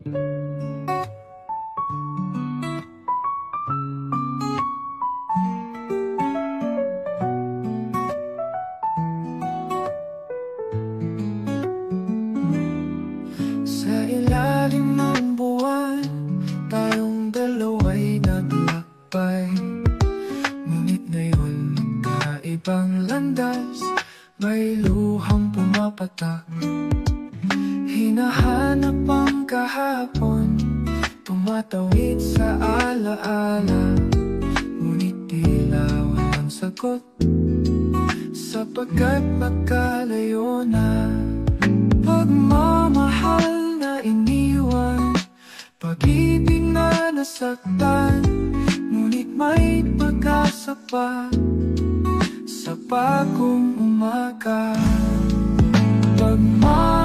Sa ilalim ng buwan, tayong dalawa'y naglakbay. Ngunit ngayon magkaibang landas, may luhang pumapatak. Hinahanap ang kahapon, tumatawid sa alaala. Ngunit tila walang sagot, sapagkat magkalayo na. Pagmamahal na iniwan, pag-ibig na nasaktan, ngunit may pag-asa pa sa bagong umaga. Pagmamahal